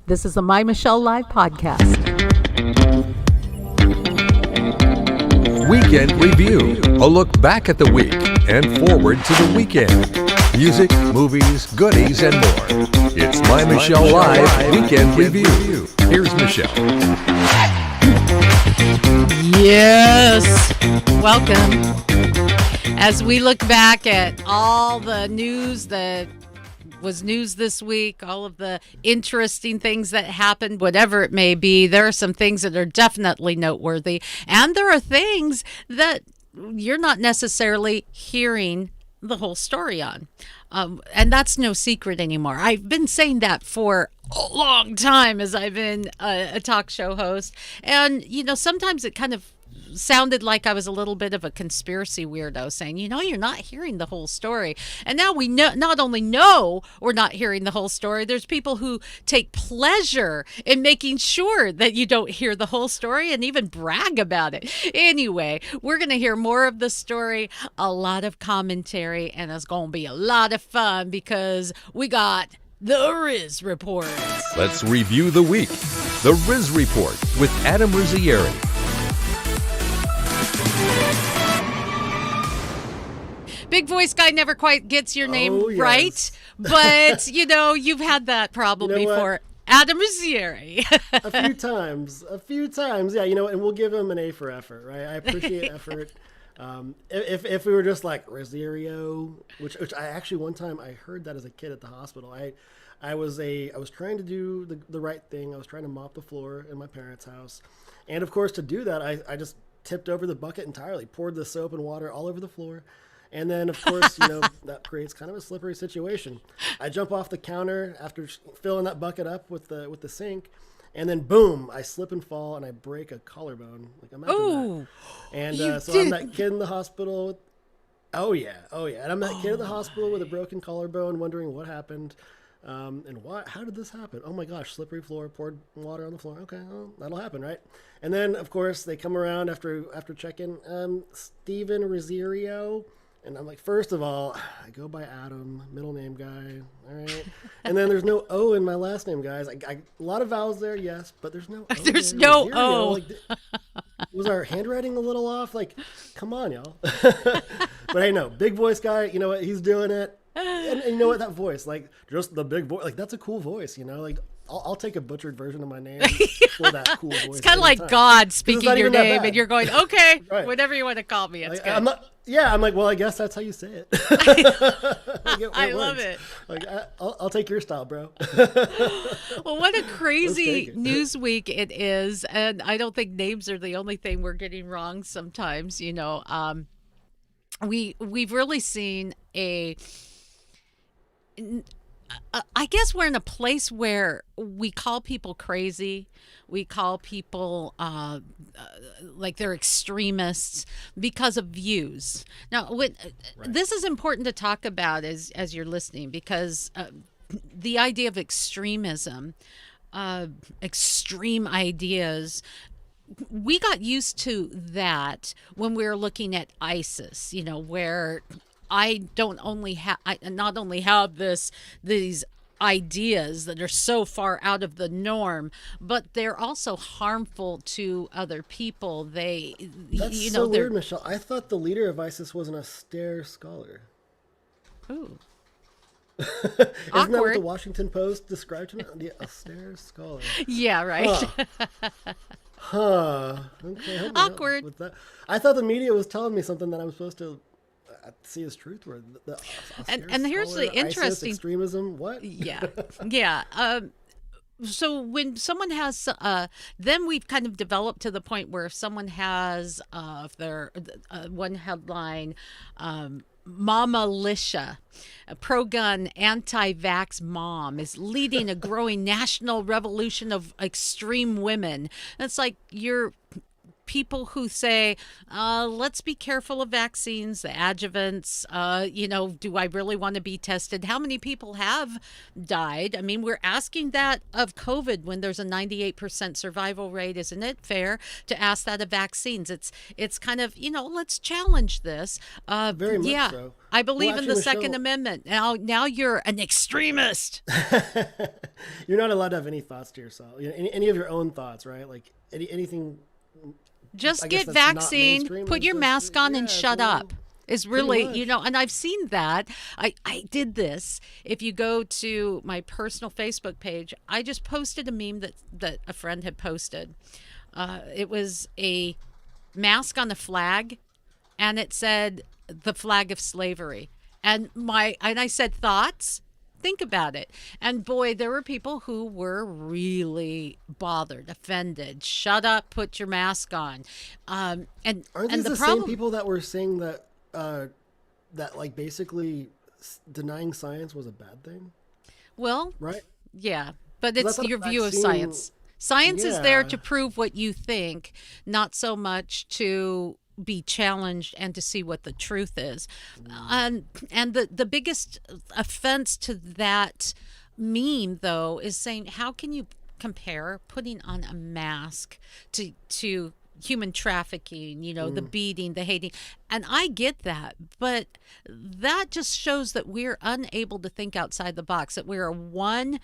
This is the MyMichelleLive podcast. Weekend Review, a look back at the week and forward to the weekend. Music, movies, goodies, and more. It's MyMichelleLive Weekend Review. Here's Michelle. Yes, welcome. As we look back at all the news that was news this week, all of the interesting things that happened, whatever it may be, there are some things that are definitely noteworthy. And there are things that you're not necessarily hearing the whole story on. And that's no secret anymore. I've been saying that for a long time as I've been a talk show host. And, you know, sometimes it kind of sounded like I was a little bit of a conspiracy weirdo saying, you know, you're not hearing the whole story. And now we not only know we're not hearing the whole story, there's people who take pleasure in making sure that you don't hear the whole story and even brag about it. Anyway, we're going to hear more of the story, a lot of commentary, and it's going to be a lot of fun because we got the Riz Report. Let's review the week. The Riz Report with Adam Rizzieri. Big voice guy never quite gets your name right, but, you know, you've had that problem before. What? Adam Rizzieri. a few times. Yeah, you know, and we'll give him an A for effort, right? I appreciate effort. If we were just like Rizziero, which I actually one time I heard that as a kid at the hospital. I was trying to do the right thing. I was trying to mop the floor in my parents' house. And of course, to do that, I just tipped over the bucket entirely, poured the soap and water all over the floor. And then, of course, you know, that creates kind of a slippery situation. I jump off the counter after filling that bucket up with the sink, and then boom, I slip and fall and I break a collarbone. Like, imagine that. And so I'm that kid in the hospital. Oh yeah. And I'm that kid in the hospital with a broken collarbone, wondering what happened, and how did this happen? Oh my gosh, slippery floor, poured water on the floor. Okay, well, that'll happen, right? And then, of course, they come around after checking. Steven Rizziero. And I'm like, first of all, I go by Adam, middle name guy, all right? And then there's no O in my last name, guys. A lot of vowels there, yes, but there's no O. There's no O. Like, was our handwriting a little off? Like, come on, y'all. But hey, no, big voice guy, you know what? He's doing it. And you know what? That voice, like, just the big voice, like, that's a cool voice, you know? Like, I'll take a butchered version of my name for that cool voice. It's kind of like God speaking your name, and you're going, okay, right. Whatever you want to call me, it's good. I'm like, well, I guess that's how you say it. I love it. Like, I'll take your style, bro. Well, what a crazy news week it is, and I don't think names are the only thing we're getting wrong sometimes. You know, we've really seen I guess we're in a place where we call people crazy. We call people like they're extremists because of views. Now, this is important to talk about as you're listening, because the idea of extremism, extreme ideas, we got used to that when we were looking at ISIS, you know, where I not only have these ideas that are so far out of the norm, but they're also harmful to other people. That's so weird, Michelle. I thought the leader of ISIS was an austere scholar. Ooh. Isn't that what the Washington Post described him? The austere scholar. Yeah, right. Okay. Awkward. With that. I thought the media was telling me something that I'm supposed to see as truth. Where and here's the interesting ISIS, extremism. What? Yeah. So when someone has, then we've kind of developed to the point where if someone has, if they're one headline, Mama Lisha, a pro-gun, anti-vax mom, is leading a growing national revolution of extreme women. And it's like you're people who say, let's be careful of vaccines, the adjuvants. Do I really want to be tested? How many people have died? I mean, we're asking that of COVID when there's a 98% survival rate. Isn't it fair to ask that of vaccines? It's kind of, let's challenge this. Very much yeah, so. I believe Well, in the actually, Second Michelle, Amendment. Now you're an extremist. you're not allowed to have any thoughts to yourself. Any of your own thoughts, right? Like anything. Just I guess get that's not vaccine, mainstream, put it's your just- mask on, yeah, and it's shut a little- up. Is pretty really, much. and I've seen that. I did this. If you go to my personal Facebook page, I just posted a meme that a friend had posted. It was a mask on a flag, and it said the flag of slavery. And I said, thoughts? Think about it. And boy, there were people who were really bothered, offended. Shut up, put your mask on. And Aren't and these the problem, same people that were saying that that like basically denying science was a bad thing, well, right? yeah, but I it's thought your the view of vaccine- science. Science is there Yeah. to prove what you think, not so much to be challenged and to see what the truth is. And the biggest offense to that meme, though, is saying, how can you compare putting on a mask to human trafficking, the beating, the hating? And I get that, but that just shows that we're unable to think outside the box, that we're a one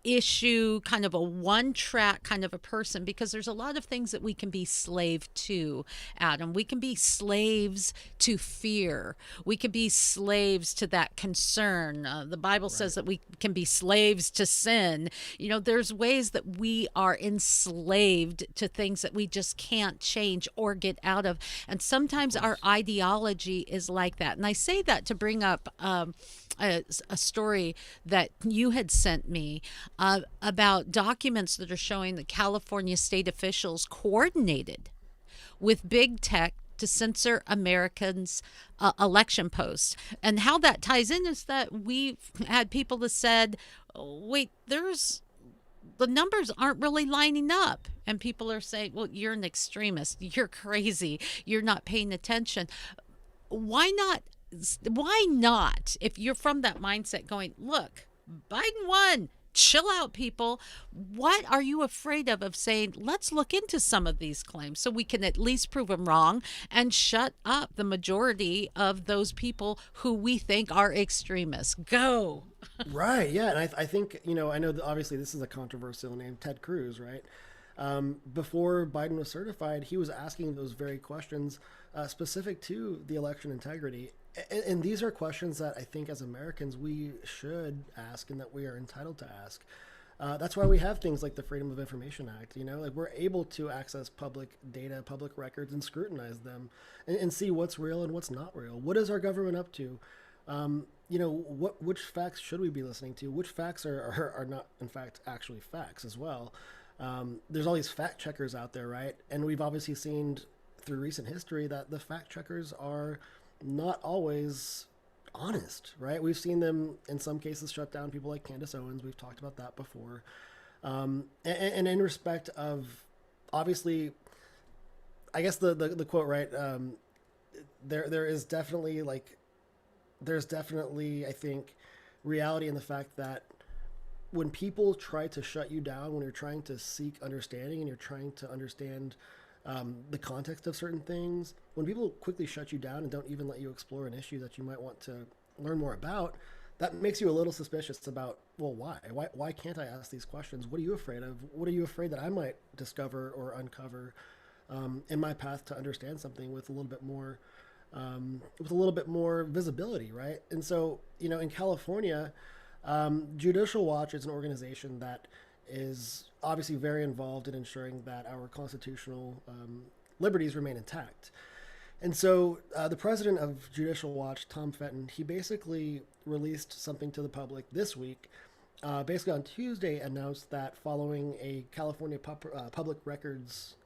issue, kind of a one track kind of a person, because there's a lot of things that we can be slave to, Adam. We can be slaves to fear. We can be slaves to that concern. The Bible says that we can be slaves to sin. There's ways that we are enslaved to things that we just can't change or get out of. And sometimes our ideology is like that. And I say that to bring up a story that you had sent me about documents that are showing that California state officials coordinated with big tech to censor Americans' election posts. And how that ties in is that we've had people that said, wait, the numbers aren't really lining up. And people are saying, well, you're an extremist. You're crazy. You're not paying attention. Why not? If you're from that mindset going, look, Biden won, chill out, people. What are you afraid of saying, let's look into some of these claims so we can at least prove them wrong and shut up the majority of those people who we think are extremists? Go. Right. Yeah. And I think, I know that obviously this is a controversial name, Ted Cruz, right? Before Biden was certified, he was asking those very questions specific to the election integrity. And these are questions that I think as Americans we should ask and that we are entitled to ask. That's why we have things like the Freedom of Information Act. Like we're able to access public data, public records, and scrutinize them and see what's real and what's not real. What is our government up to? Which facts should we be listening to? Which facts are not, in fact, actually facts as well? There's all these fact checkers out there, right? And we've obviously seen through recent history that the fact checkers are not always honest, right? We've seen them in some cases shut down people like Candace Owens. We've talked about that before. And in respect of, obviously, I guess the quote, right? There's definitely, I think, reality in the fact that when people try to shut you down, when you're trying to seek understanding and you're trying to understand the context of certain things, when people quickly shut you down and don't even let you explore an issue that you might want to learn more about, that makes you a little suspicious about, well, why can't I ask these questions? What are you afraid of? What are you afraid that I might discover or uncover in my path to understand something with a little bit more visibility, right? And so, in California, Judicial Watch is an organization that is obviously very involved in ensuring that our constitutional liberties remain intact. And so the president of Judicial Watch, Tom Fenton, he basically released something to the public this week. Basically on Tuesday announced that following a California Public Records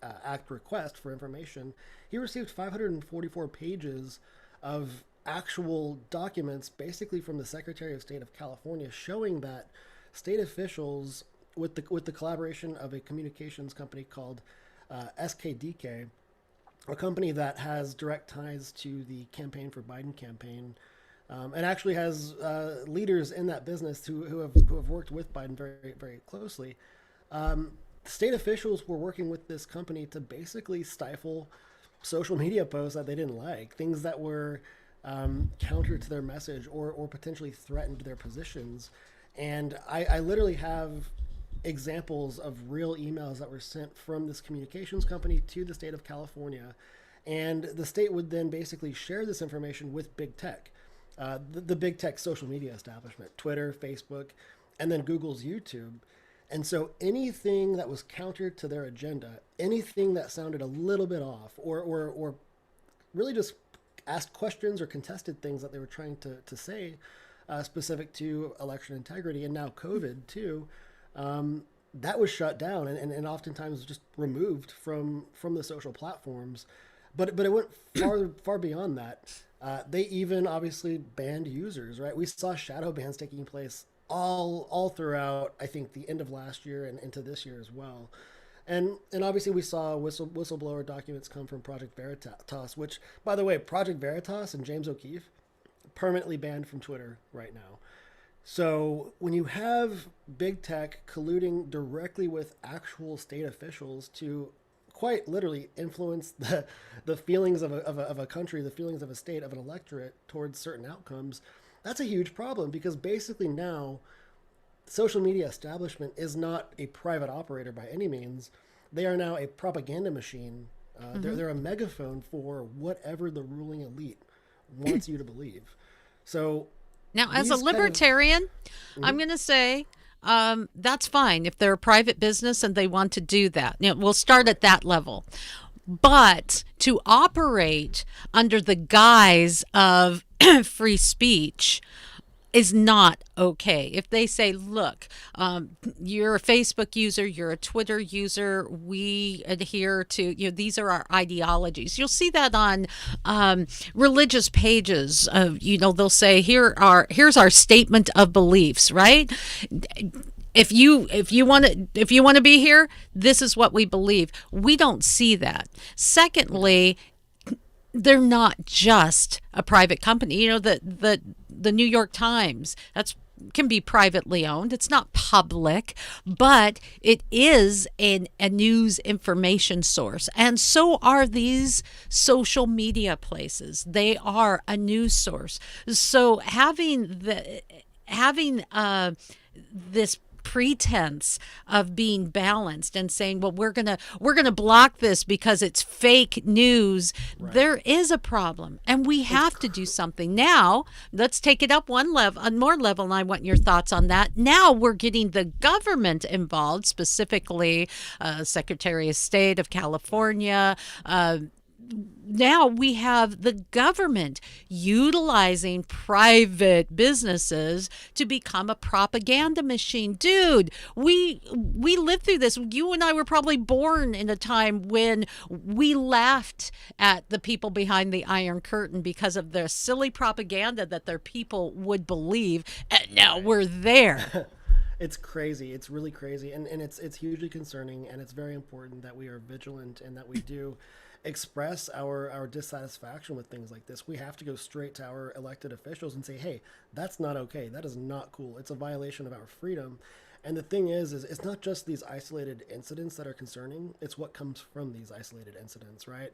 Act request for information, he received 544 pages of actual documents basically from the Secretary of State of California showing that state officials, with the collaboration of a communications company called SKDK, a company that has direct ties to the campaign for Biden campaign, and actually has leaders in that business who have worked with Biden very, very closely. State officials were working with this company to basically stifle social media posts that they didn't like, things that were counter to their message or potentially threatened their positions. And I literally have examples of real emails that were sent from this communications company to the state of California. And the state would then basically share this information with big tech, the big tech social media establishment, Twitter, Facebook, and then Google's YouTube. And so anything that was counter to their agenda, anything that sounded a little bit off, or really just asked questions or contested things that they were trying to say, specific to election integrity and now COVID too, that was shut down and oftentimes just removed from the social platforms. But it went far beyond that. They even obviously banned users, right? We saw shadow bans taking place all throughout, I think, the end of last year and into this year as well. And obviously we saw whistleblower documents come from Project Veritas, which, by the way, Project Veritas and James O'Keefe, permanently banned from Twitter right now. So when you have big tech colluding directly with actual state officials to quite literally influence the feelings of a country, the feelings of a state, of an electorate towards certain outcomes, that's a huge problem, because basically now social media establishment is not a private operator by any means. They are now a propaganda machine. They're a megaphone for whatever the ruling elite wants you to believe. So now, as a libertarian, I'm going to say that's fine if they're a private business and they want to do that. You know, we'll start at that level. But to operate under the guise of free speech is not okay. If they say, look, you're a Facebook user, you're a Twitter user, we adhere to, these are our ideologies. You'll see that on religious pages. They'll say, here's our statement of beliefs, right? If you want to be here, this is what we believe. We don't see that. Secondly, they're not just a private company. The New York Times, can be privately owned. It's not public, but it is a news information source. And so are these social media places. They are a news source. So having this pretense of being balanced and saying, well, we're gonna block this because it's fake news, right. There is a problem, and we have to do something. Now let's take it up one more level, and I want your thoughts on that. Now we're getting the government involved, specifically Secretary of State of California. Now we have the government utilizing private businesses to become a propaganda machine. Dude, we lived through this. You and I were probably born in a time when we laughed at the people behind the Iron Curtain because of their silly propaganda that their people would believe. And now we're there. It's crazy. It's really crazy. And it's hugely concerning. And it's very important that we are vigilant and that we do express our dissatisfaction with things like this. We have to go straight to our elected officials and say, hey, that's not okay. That is not cool. It's a violation of our freedom. And the thing is it's not just these isolated incidents that are concerning. It's what comes from these isolated incidents, right?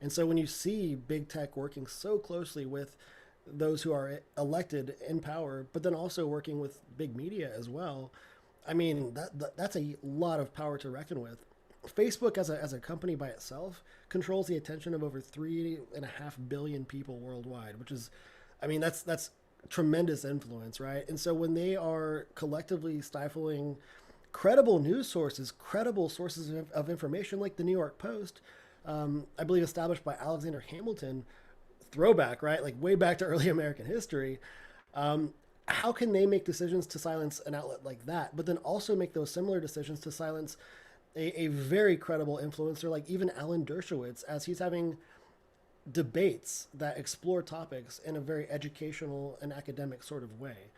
And so when you see big tech working so closely with those who are elected in power, but then also working with big media as well, I mean, that's a lot of power to reckon with. Facebook as a company by itself controls the attention of over 3.5 billion people worldwide, which is, I mean, that's tremendous influence, right? And so when they are collectively stifling credible news sources, credible sources of information like the New York Post, I believe established by Alexander Hamilton, throwback, right? Like way back to early American history. How can they make decisions to silence an outlet like that, but then also make those similar decisions to silence a very credible influencer like even Alan Dershowitz, as he's having debates that explore topics in a very educational and academic sort of way.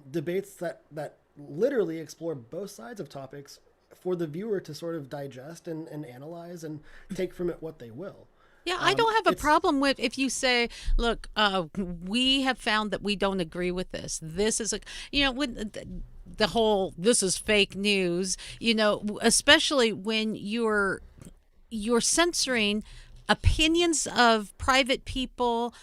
Debates that literally explore both sides of topics for the viewer to sort of digest and analyze and take from it what they will. Yeah, I don't have a problem with if you say, look, we have found that we don't agree with this. This is when the whole this is fake news, especially when you're censoring opinions of private people,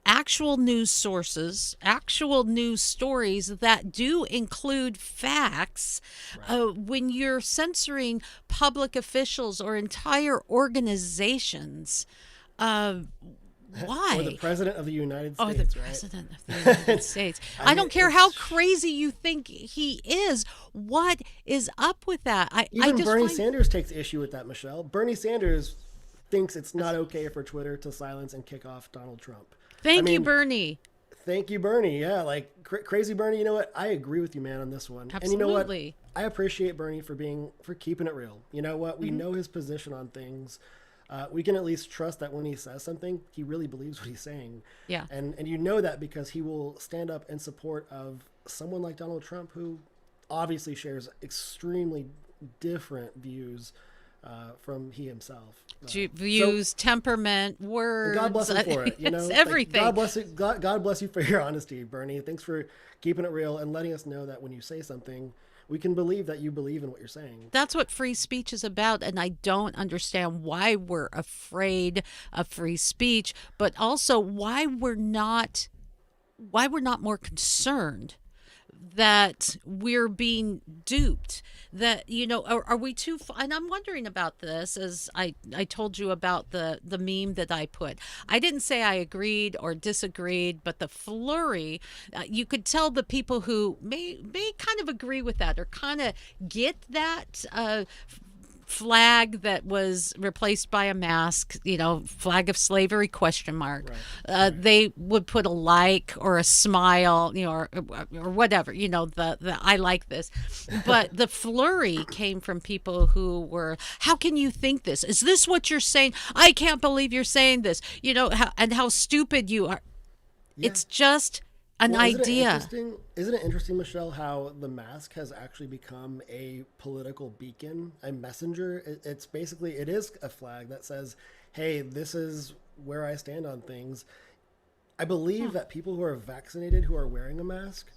actual news sources, actual news stories that do include facts. When you're censoring public officials or entire organizations, why? Or the president of the United States, Or the right? president of the United States. I don't care how crazy you think he is. What is up with that? Even Bernie Sanders takes issue with that, Michelle. Bernie Sanders thinks it's not okay for Twitter to silence and kick off Donald Trump. Thank you, Bernie. Thank you, Bernie. Yeah, like crazy Bernie. You know what? I agree with you, man, on this one. Absolutely. And you know what? I appreciate Bernie for keeping it real. You know what? We know his position on things. We can at least trust that when he says something, he really believes what he's saying. Yeah. And you know that because he will stand up in support of someone like Donald Trump, who obviously shares extremely different views from he himself. Views, temperament, words. God bless him for it. It's everything. God bless it. God bless you for your honesty, Bernie. Thanks for keeping it real and letting us know that when you say something, we can believe that you believe in what you're saying. That's what free speech is about, and I don't understand why we're afraid of free speech, but also why we're not more concerned that we're being duped. That are we too? And I'm wondering about this, as I told you about the meme that I put. I didn't say I agreed or disagreed, but the flurry, you could tell the people who may kind of agree with that or kind of get that. Flag that was replaced by a mask, flag of slavery ? Right. They would put a like or a smile, or whatever, the I like this. But the flurry came from people who were, how can you think this? Is this what you're saying? I can't believe you're saying this, and how stupid you are. Yeah. It's just an idea. Isn't it interesting, Michelle, how the mask has actually become a political beacon, a messenger? It's basically, it is a flag that says, hey, this is where I stand on things. I believe that people who are vaccinated who are wearing a mask,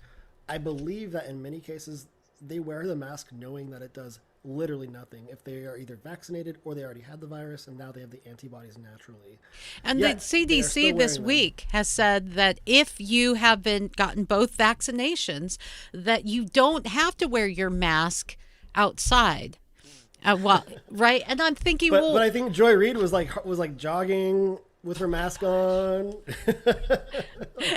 I believe that in many cases, they wear the mask knowing that it does literally nothing if they are either vaccinated or they already had the virus and now they have the antibodies naturally. And the CDC this week has said that if you have gotten both vaccinations, that you don't have to wear your mask outside. Right? And I'm thinking, but I think Joy Reid was like jogging with her mask on.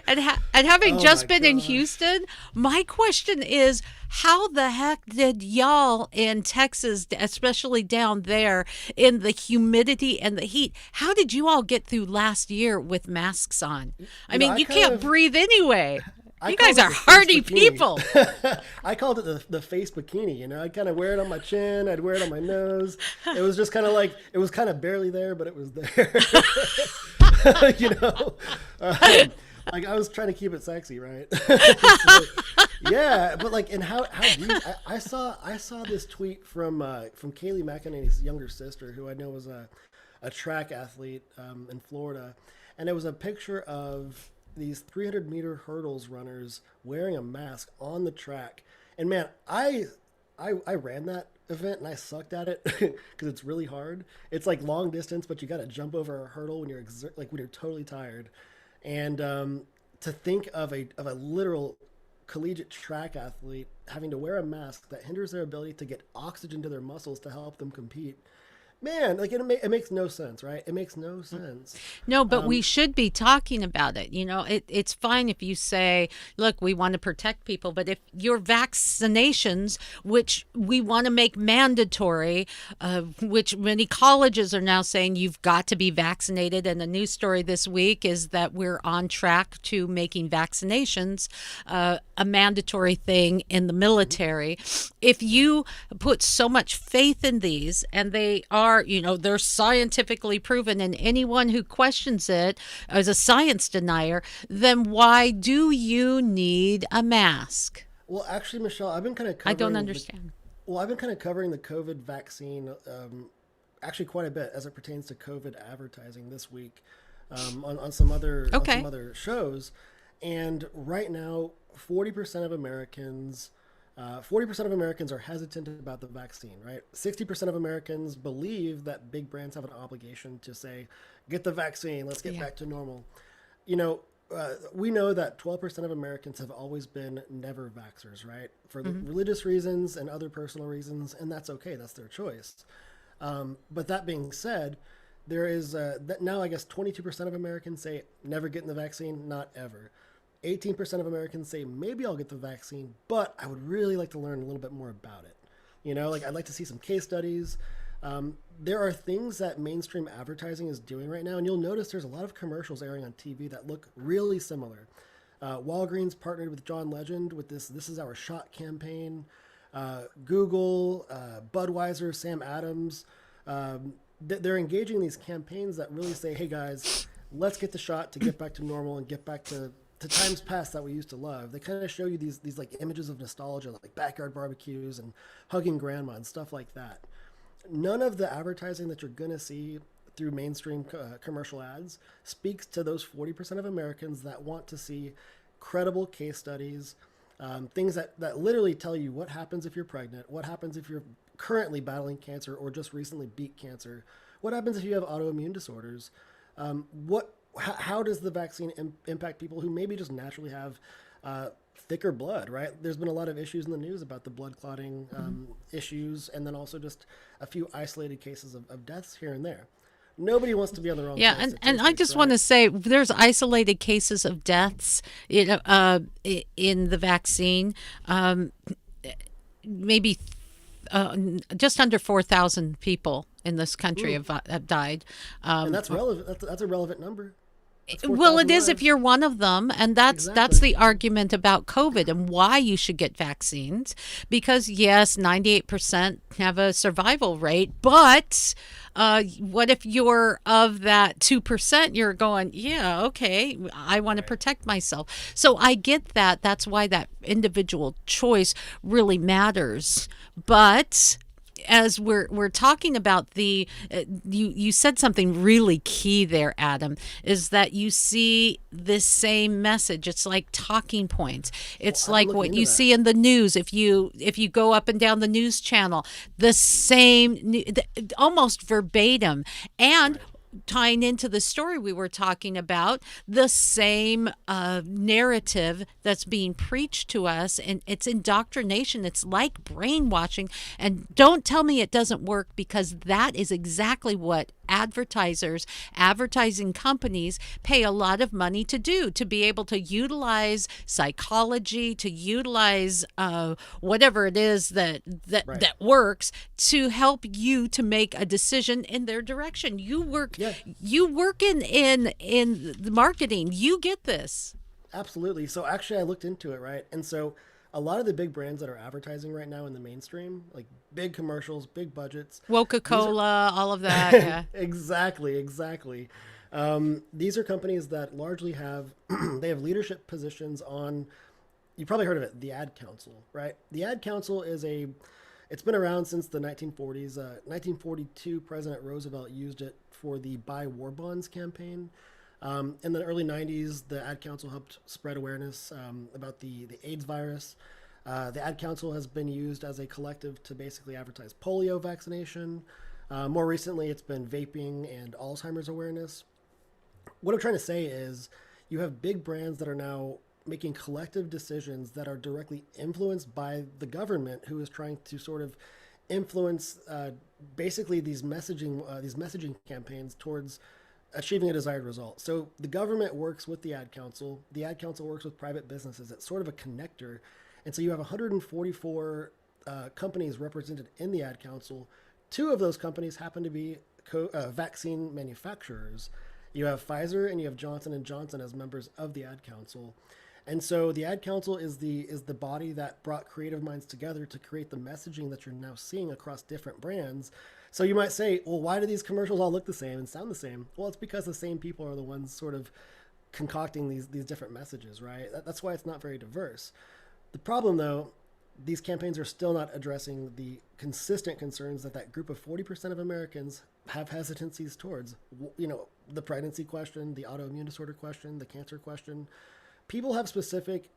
and having just been in Houston, my question is, how the heck did y'all in Texas, especially down there in the humidity and the heat, how did you all get through last year with masks on? I mean, you can't breathe anyway. You guys are hardy people. I called it the face bikini. I'd kind of wear it on my chin. I'd wear it on my nose. It was just kind of like, it was kind of barely there, but it was there. Like I was trying to keep it sexy, right? So, yeah, but like, and how do you? I saw this tweet from Kaylee McEnany's younger sister, who I know was a track athlete in Florida, and it was a picture of these 300-meter hurdles runners wearing a mask on the track. And man, I ran that event and I sucked at it because it's really hard. It's like long distance, but you got to jump over a hurdle when you're when you're totally tired. And to think of a literal collegiate track athlete having to wear a mask that hinders their ability to get oxygen to their muscles to help them compete. Man, like it makes no sense, right? It makes no sense. No, but we should be talking about it. It's fine if you say, look, we want to protect people, but if your vaccinations, which we want to make mandatory, which many colleges are now saying you've got to be vaccinated. And the news story this week is that we're on track to making vaccinations a mandatory thing in the military. If you put so much faith in these, and they are, they're scientifically proven, and anyone who questions it as a science denier, then why do you need a mask? Well, actually, Michelle, I've been kind of covering I don't understand. Well, I've been kind of covering the COVID vaccine actually quite a bit as it pertains to COVID advertising this week on some other shows. And right now, 40% of Americans 40% of Americans are hesitant about the vaccine, right? 60% of Americans believe that big brands have an obligation to say, get the vaccine, let's get back to normal. We know that 12% of Americans have always been never vaxxers, right? For religious reasons and other personal reasons, and that's okay. That's their choice. But that being said, there is now I guess 22% of Americans say never getting the vaccine, not ever. 18% of Americans say maybe I'll get the vaccine, but I would really like to learn a little bit more about it. I'd like to see some case studies. There are things that mainstream advertising is doing right now, and you'll notice there's a lot of commercials airing on TV that look really similar. Walgreens partnered with John Legend with this is our shot campaign. Google, Budweiser, Sam Adams, they're engaging in these campaigns that really say, hey guys, let's get the shot to get back to normal and get back to times past that we used to love. They kind of show you these like images of nostalgia, like backyard barbecues and hugging grandma and stuff like that. None of the advertising that you're going to see through mainstream commercial ads speaks to those 40% of Americans that want to see credible case studies, things that literally tell you what happens if you're pregnant, what happens if you're currently battling cancer or just recently beat cancer, what happens if you have autoimmune disorders, how does the vaccine impact people who maybe just naturally have thicker blood, right? There's been a lot of issues in the news about the blood clotting issues, and then also just a few isolated cases of deaths here and there. Nobody wants to be on the wrong side. And I just want to say there's isolated cases of deaths in the vaccine. Maybe just under 4,000 people in this country have died. And that's relevant. That's a relevant number. Well, it is if you're one of them, and that's the argument about COVID and why you should get vaccines. Because yes, 98% have a survival rate, but what if you're of that 2%? You're going, yeah, okay, I want to protect myself. So I get that. That's why that individual choice really matters. But as we're talking about you said something really key there, Adam, is that you see this same message. It's like talking points. It's like what you see in the news. If you go up and down the news channel, the same, almost verbatim, and tying into the story we were talking about, the same narrative that's being preached to us, and it's indoctrination. It's like brainwashing. And don't tell me it doesn't work, because that is exactly what advertising companies pay a lot of money to do, to be able to utilize psychology, to utilize whatever it is that works to help you to make a decision in their direction. You work in the marketing. You get this. Absolutely. So actually I looked into it, right? And so a lot of the big brands that are advertising right now in the mainstream, like big commercials, big budgets, Coca-Cola, all of that. Yeah. Exactly. These are companies that largely have leadership positions on, you probably heard of it, the Ad Council, right? The Ad Council it's been around since the 1940s. 1942, President Roosevelt used it for the Buy War Bonds campaign. In the early 90s, the Ad Council helped spread awareness about the AIDS virus. The Ad Council has been used as a collective to basically advertise polio vaccination. More recently, it's been vaping and Alzheimer's awareness. What I'm trying to say is you have big brands that are now making collective decisions that are directly influenced by the government, who is trying to sort of influence basically these messaging campaigns towards achieving a desired result. So the government works with the Ad Council. The Ad Council works with private businesses. It's sort of a connector. And so you have 144 companies represented in the Ad Council. 2 of those companies happen to be vaccine manufacturers. You have Pfizer and you have Johnson & Johnson as members of the Ad Council. And so the Ad Council is the body that brought creative minds together to create the messaging that you're now seeing across different brands. So you might say, well, why do these commercials all look the same and sound the same? Well, it's because the same people are the ones sort of concocting these different messages, right? That's why it's not very diverse. The problem, though, these campaigns are still not addressing the consistent concerns that group of 40% of Americans have hesitancies towards. The pregnancy question, the autoimmune disorder question, the cancer question. People have specific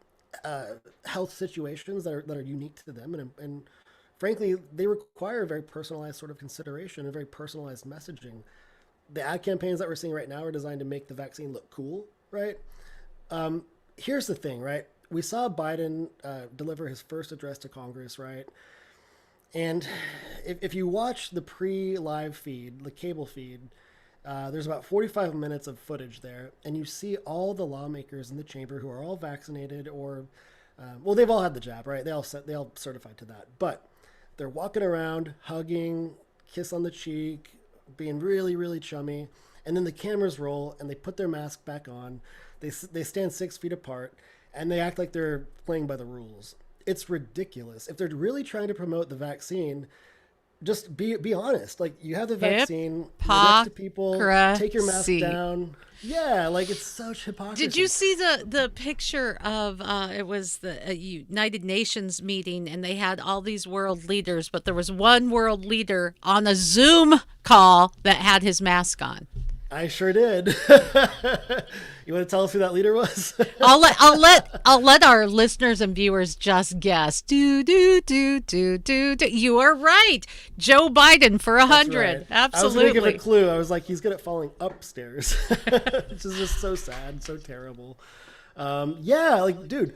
health situations that are unique to them, and frankly, they require a very personalized sort of consideration, a very personalized messaging. The ad campaigns that we're seeing right now are designed to make the vaccine look cool, right? Here's the thing, right? We saw Biden deliver his first address to Congress, right? And if you watch the pre-live feed, the cable feed, there's about 45 minutes of footage there, and you see all the lawmakers in the chamber who are all vaccinated or, they've all had the jab, right? They all certified to that, but they're walking around, hugging, kiss on the cheek, being really, really chummy, and then the cameras roll, and they put their mask back on. They stand 6 feet apart, and they act like they're playing by the rules. It's ridiculous. If they're really trying to promote the vaccine, just be honest. Like, you have the vaccine, you're next to people, take your mask down. Yeah, like, it's such hypocrisy. Did you see the picture of it was the United Nations meeting, and they had all these world leaders, but there was one world leader on a Zoom call that had his mask on? I sure did. You want to tell us who that leader was? I'll let our listeners and viewers just guess. Do. You are right. Joe Biden for 100. Right. Absolutely. I was going to give a clue. I was like, he's good at falling upstairs, which is just so sad, so terrible. Like, dude,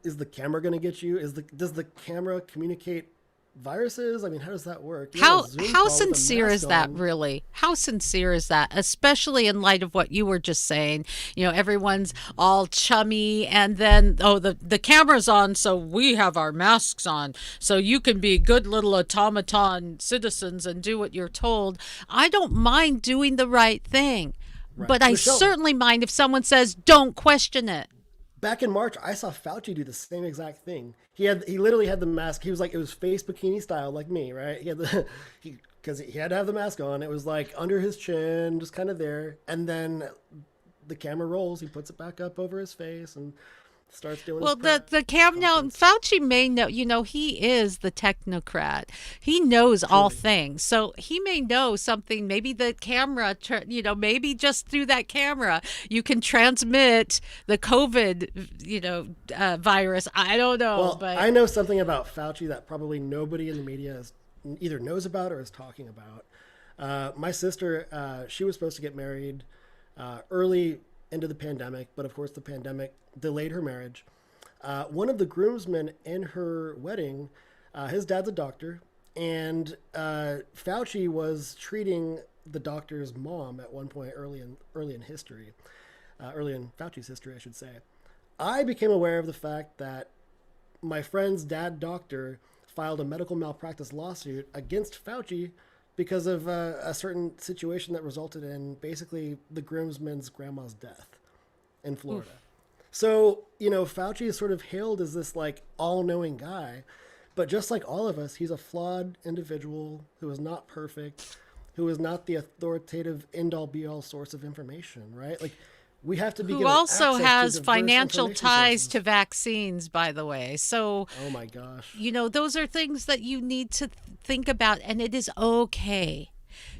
is the camera going to get you? Does the camera communicate viruses? I mean, how does that work? How sincere is that, really? How sincere is that, especially in light of what you were just saying? Everyone's all chummy, and then the camera's on, so we have our masks on, so you can be good little automaton citizens and do what you're told. I don't mind doing the right thing, but I certainly mind if someone says don't question it. Back in March, I saw Fauci do the same exact thing. He literally had the mask. He was like, it was face bikini style, like me, right? Because he had to have the mask on. It was like under his chin, just kind of there. And then the camera rolls. He puts it back up over his face and starts doing. Well, the camera now, Fauci may know. He is the technocrat. He knows all things, so he may know something. Maybe the camera, maybe just through that camera, you can transmit the COVID, virus. I don't know. Well, but I know something about Fauci that probably nobody in the media either knows about or is talking about. My sister, she was supposed to get married early into the pandemic, but of course the pandemic delayed her marriage. One of the groomsmen in her wedding, his dad's a doctor, and Fauci was treating the doctor's mom at one point early in Fauci's history, I should say. I became aware of the fact that my friend's dad doctor filed a medical malpractice lawsuit against Fauci because of a certain situation that resulted in basically the groomsman's grandma's death in Florida. Oof. So, Fauci is sort of hailed as this like all-knowing guy, but just like all of us, he's a flawed individual who is not perfect, who is not the authoritative end-all be-all source of information, right? Like, we have to be who also has financial ties to vaccines, by the way. So, oh my gosh, those are things that you need to think about, and it is okay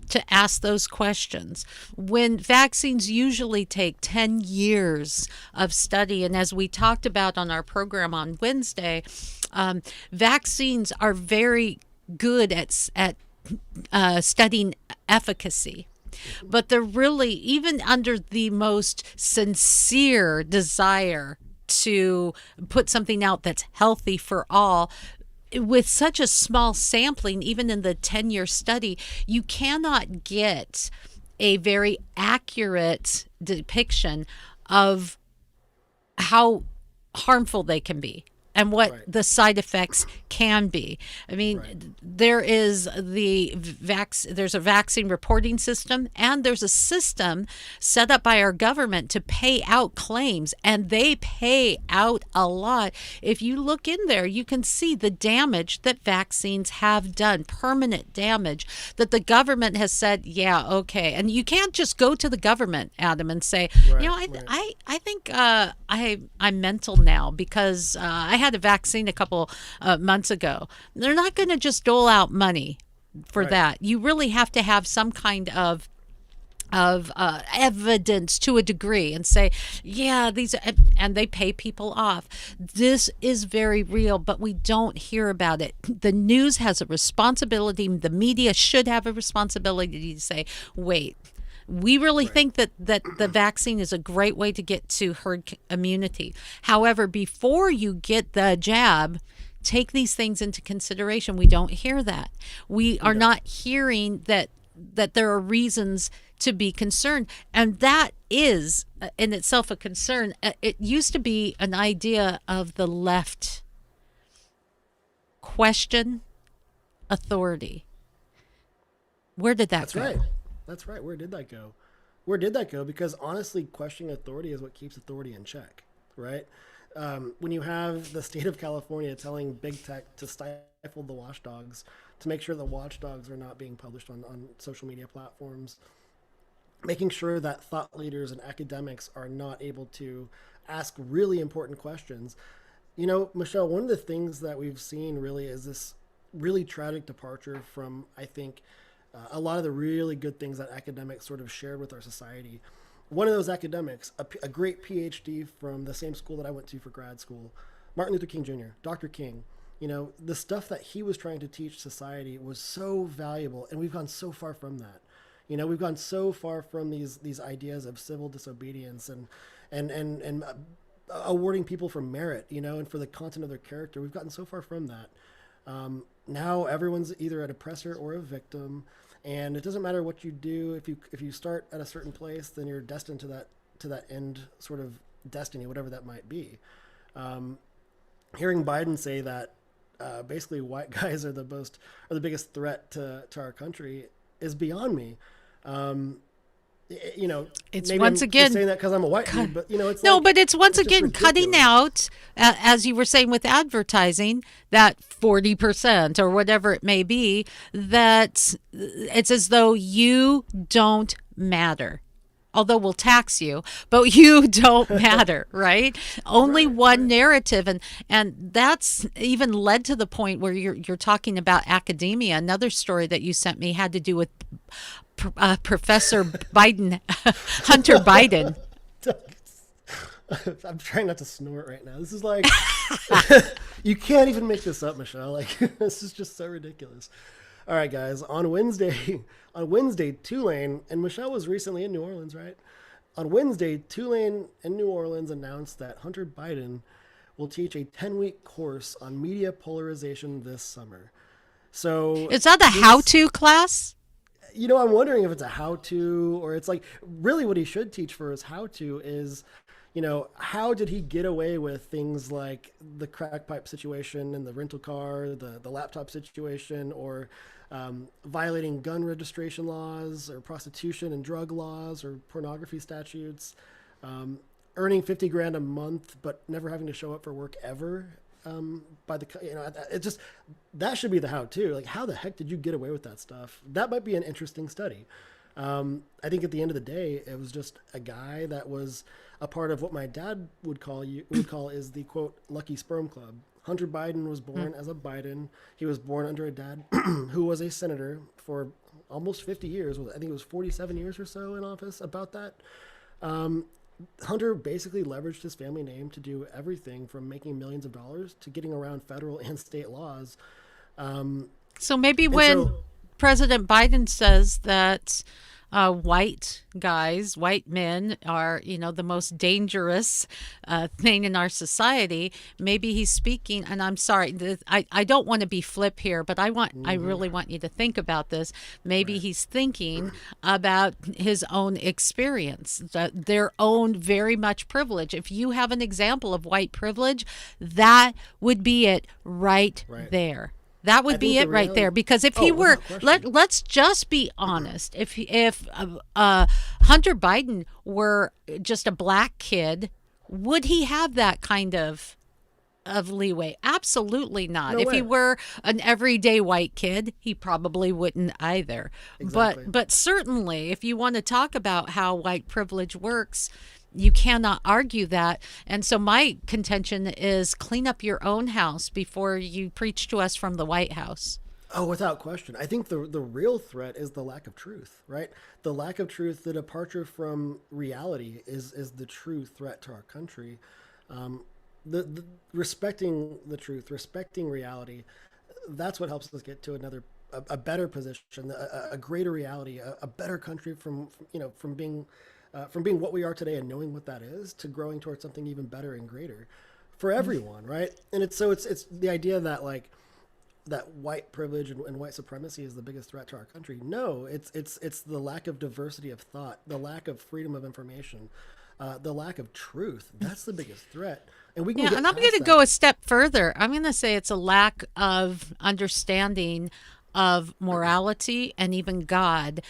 to ask those questions. When vaccines usually take 10 years of study, and as we talked about on our program on Wednesday, vaccines are very good at studying efficacy. But they're really, even under the most sincere desire to put something out that's healthy for all, with such a small sampling, even in the 10-year study, you cannot get a very accurate depiction of how harmful they can be and what the side effects can be. I mean, there's a vaccine reporting system, and there's a system set up by our government to pay out claims, and they pay out a lot. If you look in there, you can see the damage that vaccines have done, permanent damage that the government has said, yeah, okay. And you can't just go to the government, Adam, and say, I think I'm mental now because I had a vaccine a couple months ago. They're not going to just dole out money for that. You really have to have some kind of evidence to a degree and say, yeah, and they pay people off. This is very real, but we don't hear about it. The news has a responsibility. The media should have a responsibility to say, wait, we really think that the vaccine is a great way to get to herd immunity. However, before you get the jab, take these things into consideration. We don't hear that. We are not hearing that there are reasons to be concerned. And that is in itself a concern. It used to be an idea of the left: question authority. Where did that go? That's right. Where did that go? Where did that go? Because honestly, questioning authority is what keeps authority in check, right? When you have the state of California telling big tech to stifle the watchdogs, to make sure the watchdogs are not being published on social media platforms, making sure that thought leaders and academics are not able to ask really important questions. You know, Michelle, one of the things that we've seen really is this really tragic departure from, I think, a lot of the really good things that academics sort of shared with our society. One of those academics, a great PhD from the same school that I went to for grad school, Martin Luther King Jr., Dr. King, you know, the stuff that he was trying to teach society was so valuable, and we've gone so far from that. You know, we've gone so far from these ideas of civil disobedience and awarding people for merit, you know, and for the content of their character. We've gotten so far from that. Now everyone's either an oppressor or a victim, and it doesn't matter what you do. If you start at a certain place, then you're destined to that end sort of destiny, whatever that might be. Hearing Biden say that basically white guys are the biggest threat to our country is beyond me. You know, it's maybe once I'm again just saying that because I'm a white dude, but you know, it's no, like, but it's once it's just again cutting ridiculous. out, as you were saying with advertising, that 40% or whatever it may be, that it's as though you don't matter. Although we'll tax you, but you don't matter, right? Only one narrative, and that's even led to the point where you're talking about academia. Another story that you sent me had to do with Professor Biden, Hunter Biden. I'm trying not to snort right now. This is like, you can't even make this up, Michelle. Like, this is just so ridiculous. All right, guys. On Wednesday, Tulane, and Michelle was recently in New Orleans, right? On Wednesday, Tulane and New Orleans announced that Hunter Biden will teach a 10-week course on media polarization this summer. So Is that a how-to class? You know, I'm wondering if it's a how-to, or it's like, really what he should teach for his how-to is, you know, how did he get away with things like the crack pipe situation and the rental car, the laptop situation, or violating gun registration laws, or prostitution and drug laws, or pornography statutes, earning $50,000 a month but never having to show up for work ever. It just, that should be the how-to. Like, how the heck did you get away with that stuff? That might be an interesting study. I think at the end of the day, it was just a guy that was a part of what my dad would call is the quote lucky sperm club. Hunter Biden was born as a Biden. He was born under a dad who was a senator for almost 50 years. I think it was 47 years or so in office, about that. Hunter basically leveraged his family name to do everything from making millions of dollars to getting around federal and state laws. So maybe when President Biden says that white men are, you know, the most dangerous thing in our society, maybe he's speaking, and I'm sorry, I don't want to be flip here, but I really want you to think about this. Maybe he's thinking about his own experience, their own very much privilege. If you have an example of white privilege, that would be it right there. That would be it right there. Because if he were, let's just be honest. If Hunter Biden were just a black kid, would he have that kind of leeway? Absolutely not. If he were an everyday white kid, he probably wouldn't either. Exactly. But certainly, if you want to talk about how white privilege works, you cannot argue that. And so my contention is clean up your own house before you preach to us from the White House. Oh, without question. I think the real threat is the lack of truth, right? The lack of truth, the departure from reality is the true threat to our country. The respecting the truth, respecting reality, that's what helps us get to a better position, a greater reality, a better country from being what we are today and knowing what that is to growing towards something even better and greater for everyone, right? And it's the idea that like that white privilege and white supremacy is the biggest threat to our country. No, it's the lack of diversity of thought, the lack of freedom of information, the lack of truth. That's the biggest threat. And we can and I'm going to go a step further. I'm going to say it's a lack of understanding of morality and even God.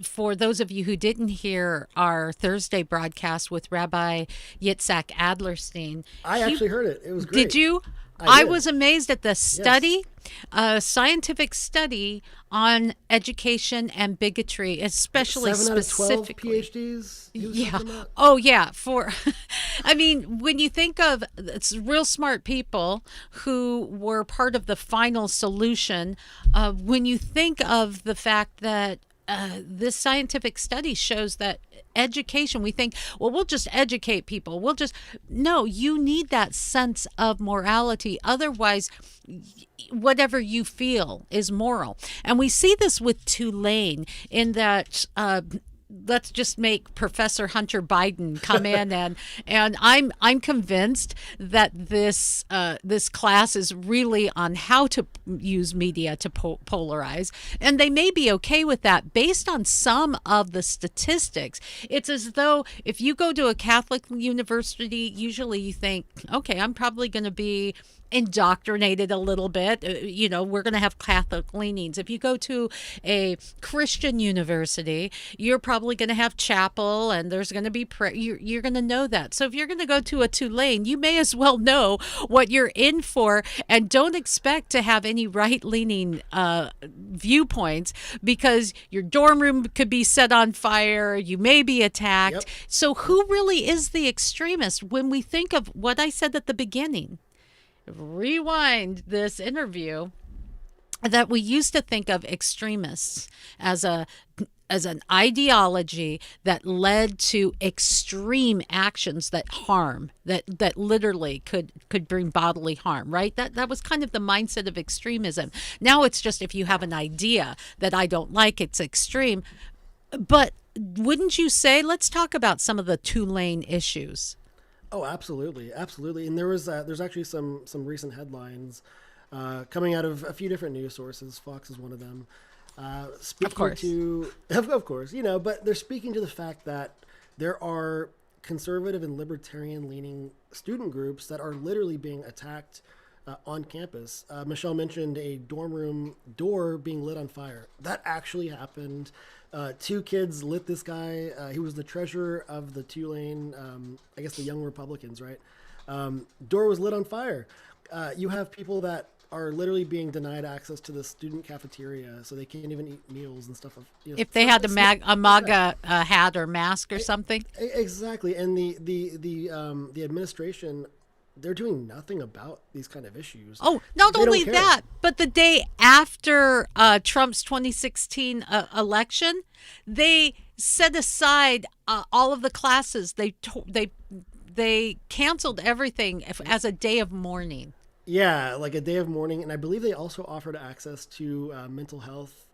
For those of you who didn't hear our Thursday broadcast with Rabbi Yitzhak Adlerstein, I actually heard it. It was great. Did you? I was amazed at the study, scientific study on education and bigotry, especially 7 out of 12 specifically. PhDs. Yeah. Oh, yeah. I mean, when you think of it's real smart people who were part of the final solution, when you think of the fact that this scientific study shows that education, we think, well, we'll just educate people. No, you need that sense of morality. Otherwise, whatever you feel is moral. And we see this with Tulane in that, let's just make Professor Hunter Biden come in and I'm convinced that this class is really on how to use media to polarize, and they may be okay with that based on some of the statistics. It's as though if you go to a Catholic university, usually you think, okay, I'm probably going to be indoctrinated a little bit. We're going to have Catholic leanings. If you go to a Christian university, you're probably going to have chapel and there's going to be prayer. You're going to know that. So if you're going to go to a Tulane, you may as well know what you're in for and don't expect to have any right-leaning viewpoints because your dorm room could be set on fire. You may be attacked. Yep. So who really is the extremist when we think of what I said at the beginning? Rewind this interview, that we used to think of extremists as an ideology that led to extreme actions that harm, that literally could bring bodily harm, right? That was kind of the mindset of extremism. Now it's just if you have an idea that I don't like, it's extreme. But wouldn't you say, let's talk about some of the Tulane issues. Oh, absolutely, absolutely. And there's actually some recent headlines coming out of a few different news sources. Fox is one of them. Speaking of course. Of course, but they're speaking to the fact that there are conservative and libertarian-leaning student groups that are literally being attacked on campus. Michelle mentioned a dorm room door being lit on fire. That actually happened. 2 kids lit this guy. He was the treasurer of the Tulane, I guess the Young Republicans, right? Door was lit on fire. You have people that are literally being denied access to the student cafeteria, so they can't even eat meals and stuff. If they had a MAGA hat or mask or something. Exactly, and the administration, they're doing nothing about these kind of issues. Oh, not only that, but the day after Trump's 2016 election, they set aside all of the classes. They canceled everything as a day of mourning. Yeah, like a day of mourning, and I believe they also offered access to mental health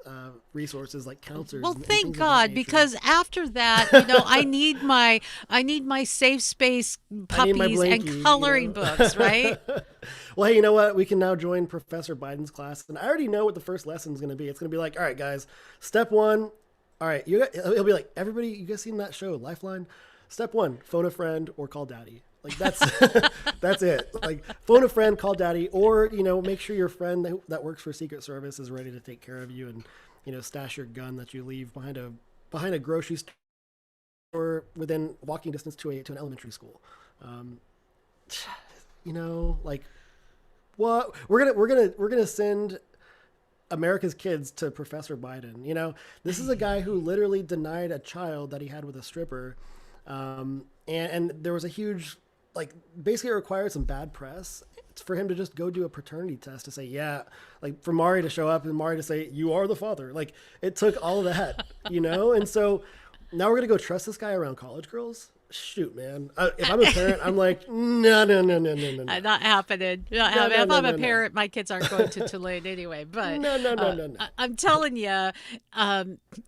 resources like counselors. Well, and thank things of God, that nature. because after that, I need my safe space puppies and coloring books, right? Well, hey, you know what? We can now join Professor Biden's class, and I already know what the first lesson is going to be. It's going to be like, all right, guys, step 1. All right, he'll be like, everybody, you guys seen that show, Lifeline? Step 1, phone a friend or call daddy. Like that's that's it. Like phone a friend, call daddy, or make sure your friend that works for Secret Service is ready to take care of you, and stash your gun that you leave behind a grocery store or within walking distance to an elementary school. Like what we're gonna send America's kids to Professor Biden. This is a guy who literally denied a child that he had with a stripper And there was a huge, like, basically it required some bad press for him to just go do a paternity test to say, yeah, like for Mari to show up and Mari to say, you are the father. Like, it took all of that, And so now we're going to go trust this guy around college girls? Shoot, man. If I'm a parent, I'm like, no. Not happening. Not happening. If I'm a parent, my kids aren't going to Tulane anyway. But no. I'm telling you,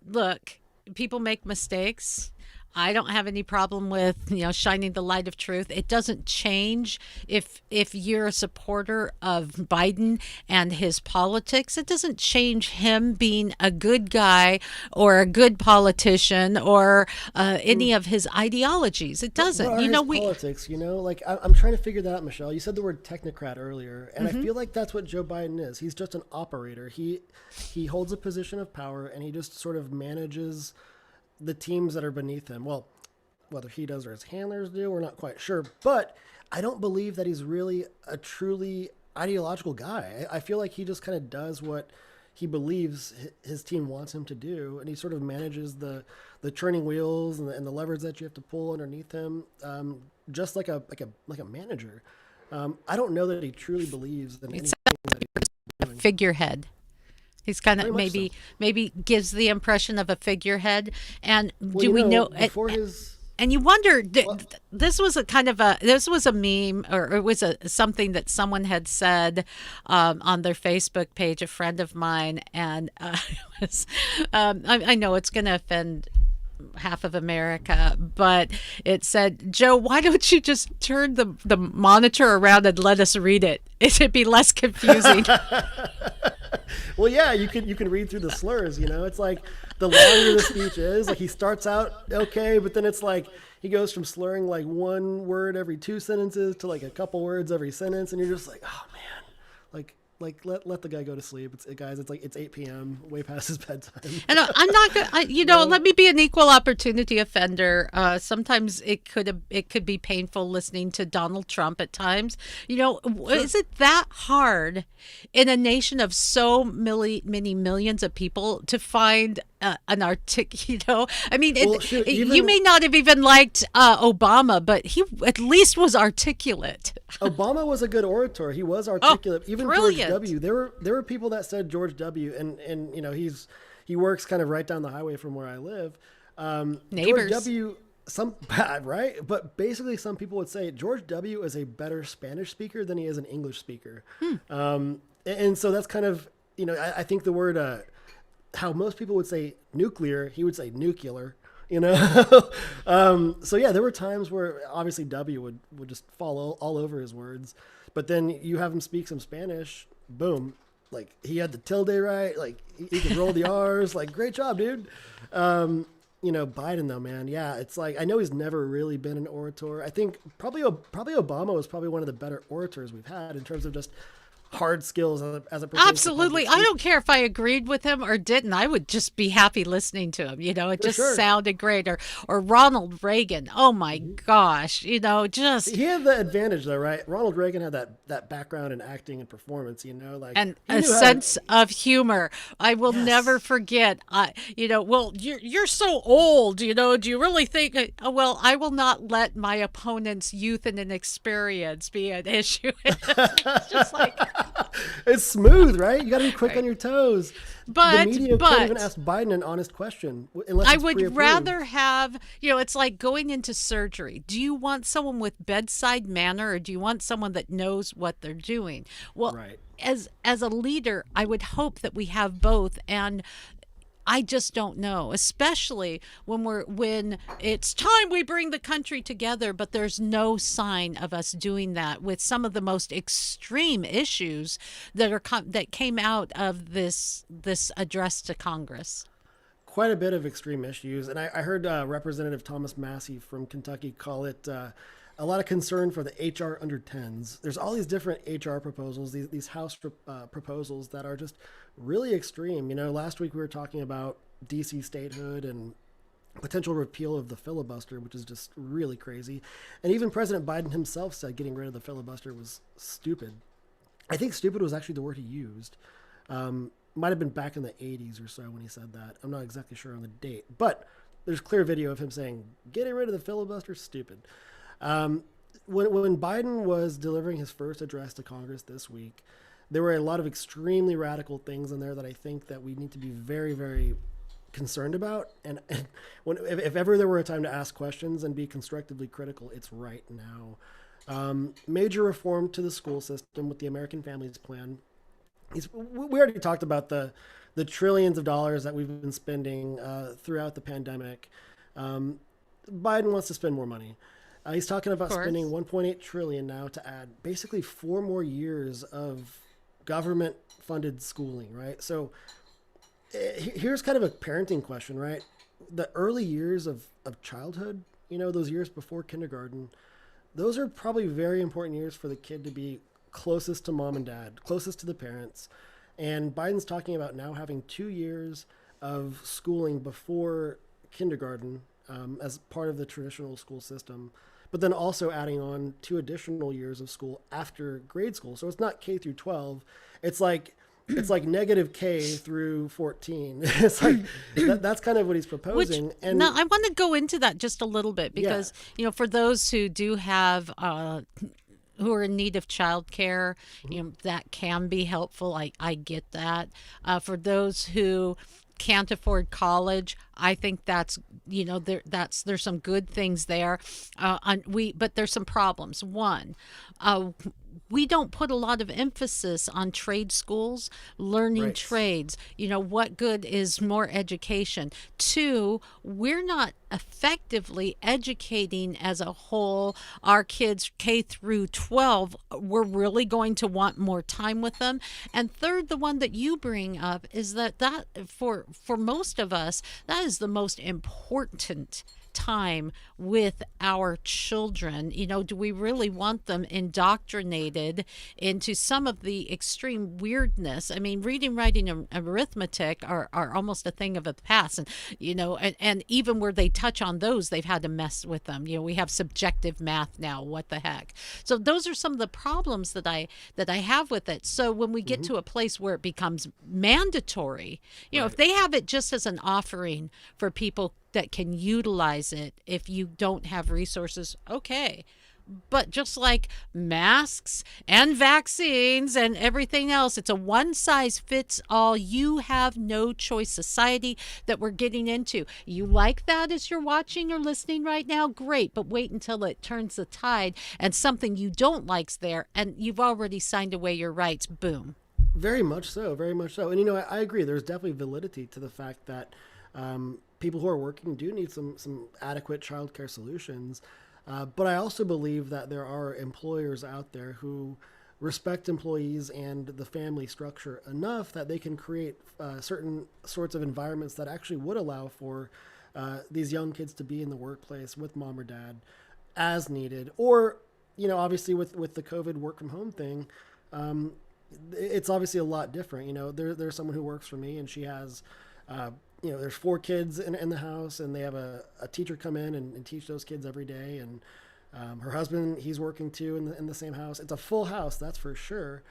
look, people make mistakes. I don't have any problem with, shining the light of truth. It doesn't change if you're a supporter of Biden and his politics. It doesn't change him being a good guy or a good politician or any of his ideologies. It doesn't. What are his politics, like I'm trying to figure that out, Michelle. You said the word technocrat earlier, and I feel like that's what Joe Biden is. He's just an operator. He holds a position of power, and he just sort of manages the teams that are beneath him. Well, whether he does or his handlers do, we're not quite sure. But I don't believe that he's really a truly ideological guy. I feel like he just kind of does what he believes his team wants him to do, and he sort of manages the turning wheels and the levers that you have to pull underneath him, just like a manager. I don't know that he truly believes in anything that he's doing. Figurehead. He's kind of Very maybe gives the impression of a figurehead. And Well, we know before his? and you wonder, this was a meme, or it was something that someone had said on their Facebook page, a friend of mine, and it was, I know it's going to offend half of America, but it said, Joe, why don't you just turn the monitor around and let us read it? It'd be less confusing. Well, yeah, you can read through the slurs, It's like the longer the speech is, like he starts out okay, but then it's like he goes from slurring like one word every 2 sentences to like a couple words every sentence, and you're just like, oh man, like let the guy go to sleep. It's 8 p.m. way past his bedtime. And I'm not gonna, let me be an equal opportunity offender. Sometimes it could be painful listening to Donald Trump at times. Sure. Is it that hard in a nation of so many millions of people to find an I mean, you may not have even liked Obama, but he at least was articulate. Obama was a good orator. He was articulate. Even brilliant. George W. There were people that said George W. and he works kind of right down the highway from where I live. Neighbors. George W. Some bad, right? But basically, some people would say George W. is a better Spanish speaker than he is an English speaker. And so that's kind of I think the word how most people would say nuclear, he would say nuclear. So yeah, there were times where obviously W would just fall all over his words, but then you have him speak some Spanish, boom, like he had the tilde right, like he could roll the R's, like great job, dude. Biden though, man, yeah, it's like I know he's never really been an orator. I think probably Obama was probably one of the better orators we've had in terms of just hard skills as a absolutely. I don't care if I agreed with him or didn't. I would just be happy listening to him. It just sounded great. Or Ronald Reagan. Oh my gosh. Just he had the advantage though, right? Ronald Reagan had that background in acting and performance. And a sense of humor. I will never forget. Well, you're so old. Do you really think? Well, I will not let my opponent's youth and inexperience be an issue. It's just like. It's smooth, right? You got to be quick on your toes. But the media can't even ask Biden an honest question unless I it's would pre-approved. rather have, it's like going into surgery. Do you want someone with bedside manner, or do you want someone that knows what they're doing? Well, right. as a leader, I would hope that we have both, and I just don't know, especially when it's time we bring the country together, but there's no sign of us doing that with some of the most extreme issues that came out of this address to Congress. Quite a bit of extreme issues, and I heard Representative Thomas Massey from Kentucky call it a lot of concern for the HR under 10s. There's all these different HR proposals, these House proposals that are just really extreme. Last week we were talking about DC statehood and potential repeal of the filibuster, which is just really crazy. And even President Biden himself said getting rid of the filibuster was stupid. I think stupid was actually the word he used. Might have been back in the 80s or so when he said that. I'm not exactly sure on the date. But there's clear video of him saying, getting rid of the filibuster, stupid. When Biden was delivering his first address to Congress this week, there were a lot of extremely radical things in there that I think that we need to be very, very concerned about. And if ever there were a time to ask questions and be constructively critical, it's right now. Major reform to the school system with the American Families Plan. We already talked about the trillions of dollars that we've been spending throughout the pandemic. Biden wants to spend more money. He's talking about spending 1.8 trillion now to add basically 4 more years of government funded schooling, right? So here's kind of a parenting question, right? The early years of childhood, those years before kindergarten, those are probably very important years for the kid to be closest to mom and dad, closest to the parents. And Biden's talking about now having 2 years of schooling before kindergarten as part of the traditional school system, but then also adding on 2 additional years of school after grade school. So it's not K through 12. It's like negative K through 14. It's like that's kind of what he's proposing. And now I want to go into that just a little bit because for those who do have who are in need of childcare, that can be helpful. I get that. For those who can't afford college, I think that's there's some good things there. But there's some problems. One, we don't put a lot of emphasis on trade schools, learning trades. What good is more education? 2, we're not effectively educating as a whole our kids K through 12. We're really going to want more time with them. And 3rd, the one that you bring up is that for most of us, that is the most important time with our children. Do we really want them indoctrinated into some of the extreme weirdness? I mean, reading, writing, and arithmetic are almost a thing of the past, and even where they touch on those, they've had to mess with them. We have subjective math now. What the heck? So those are some of the problems that I have with it. So when we get to a place where it becomes mandatory, if they have it just as an offering for people that can utilize it, if you don't have resources, okay. But just like masks and vaccines and everything else, it's a one size fits all. You have no choice society that we're getting into. You like that as you're watching or listening right now? Great. But wait until it turns the tide and something you don't like's there and you've already signed away your rights. Boom. Very much so. Very much so. And, I agree. There's definitely validity to the fact that people who are working do need some adequate childcare solutions. But I also believe that there are employers out there who respect employees and the family structure enough that they can create certain sorts of environments that actually would allow for these young kids to be in the workplace with mom or dad as needed. Or, obviously with the COVID work from home thing, it's obviously a lot different. There's someone who works for me and she has there's 4 kids in the house, and they have a teacher come in and teach those kids every day. And her husband, he's working too in the same house. It's a full house, that's for sure.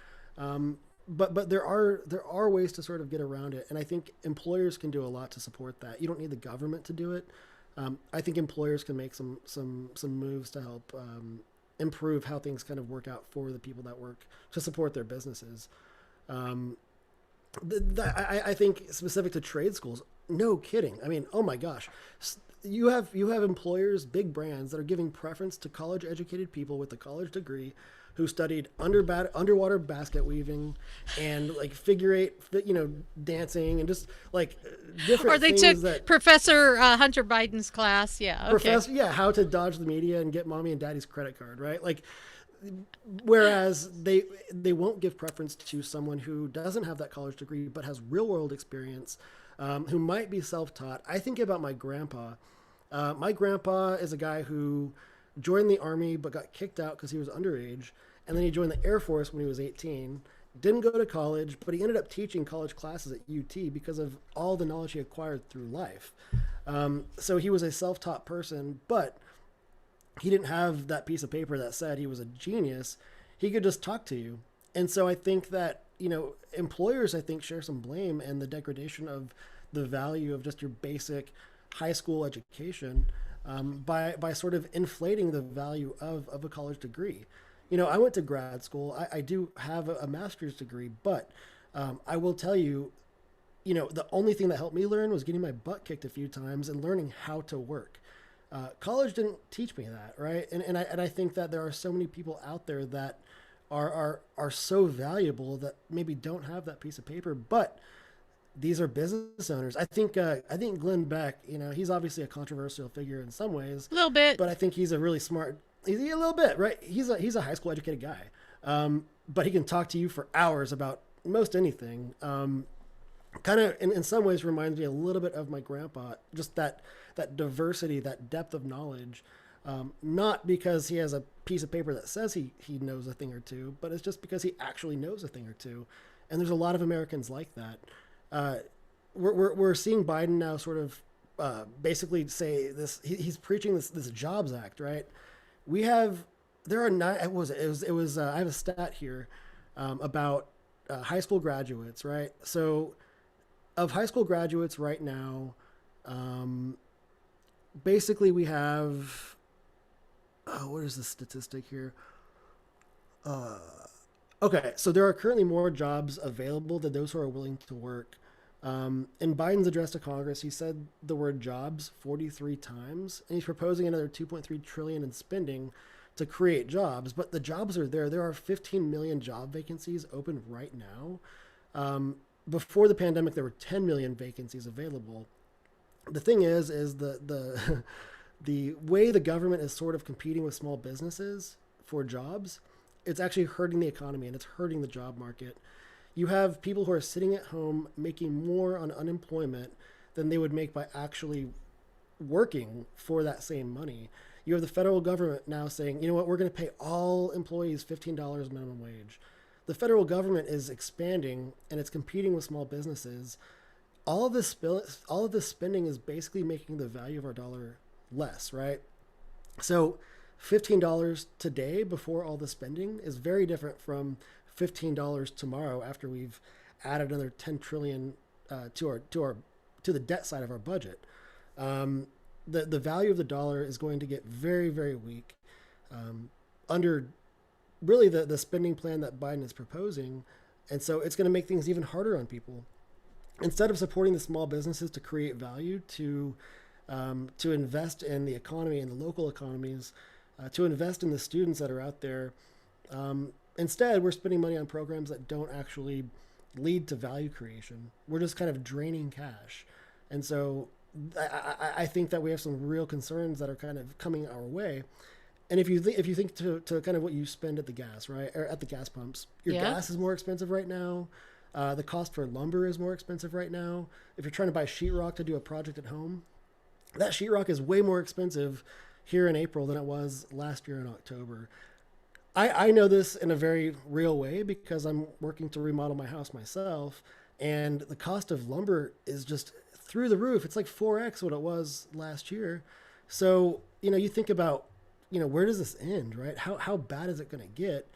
But there are ways to sort of get around it, and I think employers can do a lot to support that. You don't need the government to do it. I think employers can make some moves to help improve how things kind of work out for the people that work to support their businesses. I think specific to trade schools, no kidding. I mean, oh my gosh, you have employers, big brands that are giving preference to college educated people with a college degree who studied underwater basket weaving and like figure eight, dancing and just like different. Or they things took Professor Hunter Biden's class. Yeah. Okay. How to dodge the media and get mommy and daddy's credit card, right? Like, whereas they won't give preference to someone who doesn't have that college degree but has real world experience, who might be self-taught. I think about my grandpa. My grandpa is a guy who joined the Army but got kicked out because he was underage, and then he joined the Air Force when he was 18. Didn't go to college, but he ended up teaching college classes at UT because of all the knowledge he acquired through life. So he was a self-taught person, but he didn't have that piece of paper that said he was a genius. He could just talk to you. And so I think that, employers, I think, share some blame in the degradation of the value of just your basic high school education by sort of inflating the value of a college degree. I went to grad school. I do have a master's degree, but I will tell you, the only thing that helped me learn was getting my butt kicked a few times and learning how to work. College didn't teach me that, right? And I think that there are so many people out there that are so valuable that maybe don't have that piece of paper, but these are business owners. I think Glenn Beck, he's obviously a controversial figure in some ways, A little bit. but I think he's a really smart. He's a little bit, right? He's a high school educated guy, but he can talk to you for hours about most anything. Kind of in some ways reminds me a little bit of my grandpa. Just that diversity, that depth of knowledge. Not because he has a piece of paper that says he knows a thing or two, but it's just because he actually knows a thing or two. And there's a lot of Americans like that. We're seeing Biden now sort of basically say this. He's preaching this Jobs Act, right? There are nine. It was. I have a stat here about high school graduates, right? So, of high school graduates right now, basically we have. What is the statistic here? Okay, so there are currently more jobs available than those who are willing to work. In Biden's address to Congress, he said the word jobs 43 times, and he's proposing another 2.3 trillion in spending to create jobs. But the jobs are there. There are 15 million job vacancies open right now. Before the pandemic, there were 10 million vacancies available. The thing is the the way the government is sort of competing with small businesses for jobs, it's actually hurting the economy and it's hurting the job market. You have people who are sitting at home making more on unemployment than they would make by actually working for that same money. You have the federal government now saying, you know what, we're going to pay all employees $15 minimum wage. The federal government is expanding and it's competing with small businesses. All of this spending is basically making the value of our dollar less, right? So $15 today before all the spending is very different from $15 tomorrow after we've added another 10 trillion to the debt side of our budget. The value of the dollar is going to get very, very weak under really the spending plan that Biden is proposing. And so it's going to make things even harder on people. Instead of supporting the small businesses to create value, to invest in the economy and the local economies, to invest in the students that are out there, instead we're spending money on programs that don't actually lead to value creation. We're just kind of draining cash. And so I think that we have some real concerns that are kind of coming our way. And if you think to kind of what you spend at the gas, right, or at the gas pumps, your gas is more expensive right now. The cost for lumber is more expensive right now. If you're trying to buy sheetrock to do a project at home, that sheetrock is way more expensive here in April than it was last year in October. I know this in a very real way because I'm working to remodel my house myself, and the cost of lumber is just through the roof. It's like 4x what it was last year. So, you think about, where does this end, right? How bad is it going to get?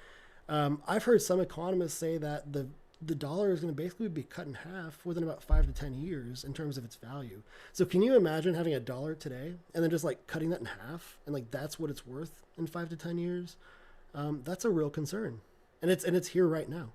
I've heard some economists say that the dollar is going to basically be cut in half within about 5 to 10 years in terms of its value. So can you imagine having a dollar today and then just like cutting that in half and like that's what it's worth in 5 to 10 years? That's a real concern, and it's here right now.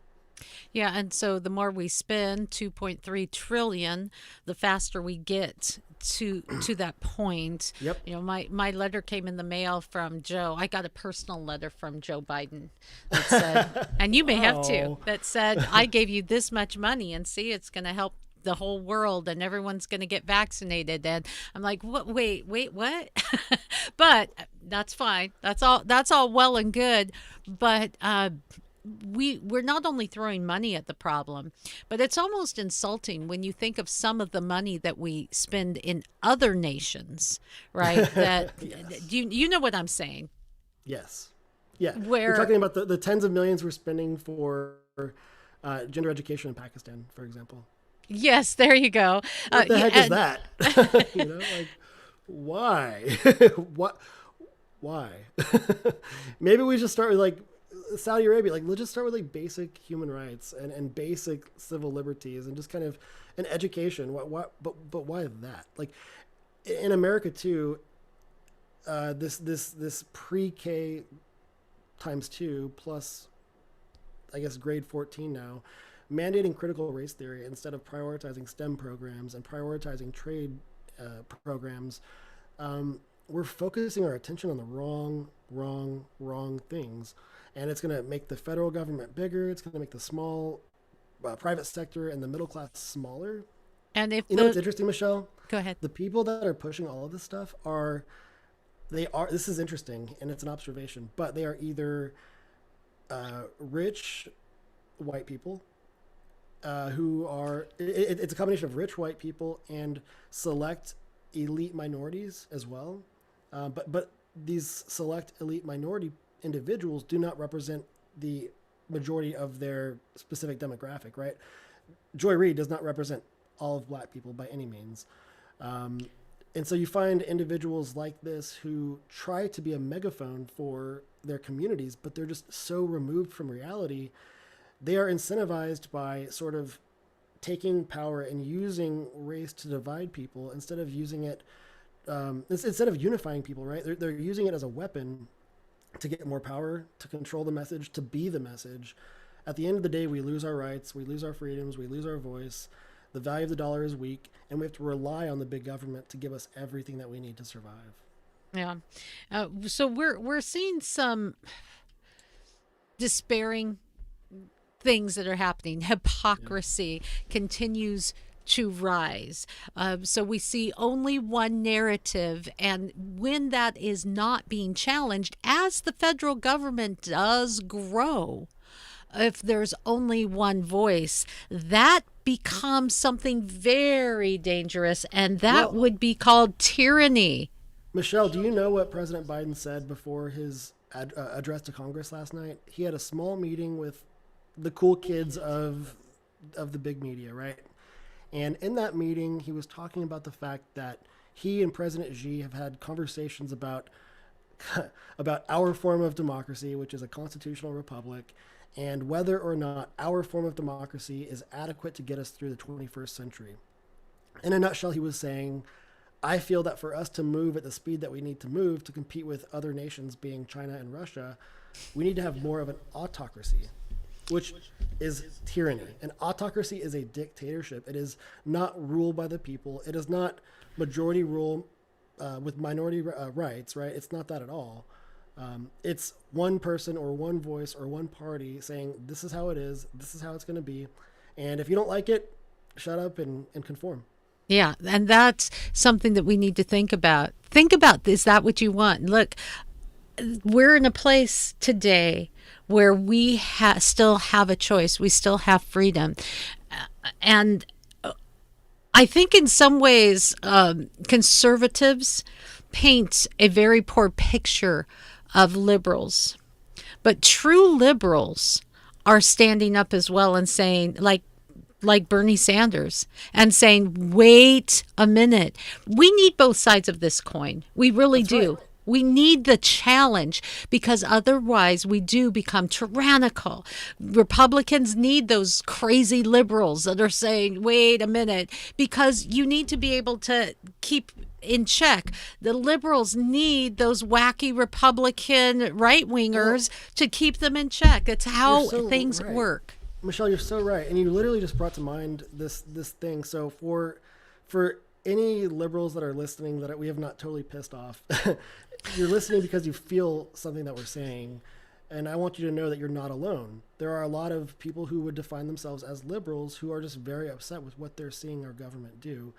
Yeah, and so the more we spend, 2.3 trillion, the faster we get to that point. Yep. My letter came in the mail from Joe. I got a personal letter from Joe Biden that said, and you may have too, that said, I gave you this much money and see, it's going to help the whole world and everyone's going to get vaccinated. And I'm like, what? Wait, what? But that's fine. That's all well and good. But, we're not only throwing money at the problem, but it's almost insulting when you think of some of the money that we spend in other nations, right? That Yes. you know what I'm saying? Yes. Yeah. Where You're talking about the tens of millions we're spending for gender education in Pakistan, for example. Yes, there you go. What the heck is that? Like, why? Why? Maybe we just start with like Saudi Arabia. Like, let's just start with like basic human rights and basic civil liberties and just kind of an education. But why that? Like, in America too, this pre-K times 2 plus, I guess, grade 14 now, mandating critical race theory instead of prioritizing STEM programs and prioritizing trade programs. We're focusing our attention on the wrong things. And it's going to make the federal government bigger. It's going to make the small private sector and the middle class smaller. And if you know what's interesting, Michelle? Go ahead. The people that are pushing all of this stuff this is interesting and it's an observation, but they are either rich white people who are, it's a combination of rich white people and select elite minorities as well. But these select elite minority individuals do not represent the majority of their specific demographic, right? Joy Reid does not represent all of black people by any means. And so you find individuals like this who try to be a megaphone for their communities, but they're just so removed from reality. They are incentivized by sort of taking power and using race to divide people instead of using it, instead of unifying people, right? They're using it as a weapon to get more power, to control the message, to be the message. At the end of the day, we lose our rights, we lose our freedoms, we lose our voice. The value of the dollar is weak, and we have to rely on the big government to give us everything that we need to survive. Yeah. So we're seeing some despairing things that are happening. Hypocrisy continues to rise. So we see only one narrative. And when that is not being challenged, as the federal government does grow, if there's only one voice, that becomes something very dangerous, and that would be called tyranny. Michelle, do you know what President Biden said before his address to Congress last night? He had a small meeting with the cool kids of the big media, right? And in that meeting, he was talking about the fact that he and President Xi have had conversations about our form of democracy, which is a constitutional republic, and whether or not our form of democracy is adequate to get us through the 21st century. In a nutshell, he was saying, I feel that for us to move at the speed that we need to move to compete with other nations, being China and Russia, we need to have more of an autocracy, which is tyranny. An autocracy is a dictatorship. It is not ruled by the people. It is not majority rule with minority rights, right? It's not that at all. It's one person or one voice or one party saying, this is how it is, this is how it's going to be. And if you don't like it, shut up and conform. Yeah, and that's something that we need to think about. Think about, is that what you want? Look, we're in a place today where we still have a choice. We still have freedom. And I think in some ways, conservatives paint a very poor picture of liberals. But true liberals are standing up as well and saying, like Bernie Sanders, and saying, wait a minute. We need both sides of this coin. We really do. Right. We need the challenge, because otherwise we do become tyrannical. Republicans need those crazy liberals that are saying, wait a minute, because you need to be able to keep in check. The liberals need those wacky Republican right-wingers to keep them in check. That's how things work. Michelle, you're so right. And you literally just brought to mind this thing. So for any liberals that are listening that we have not totally pissed off, you're listening because you feel something that we're saying. And I want you to know that you're not alone. There are a lot of people who would define themselves as liberals who are just very upset with what they're seeing our government do.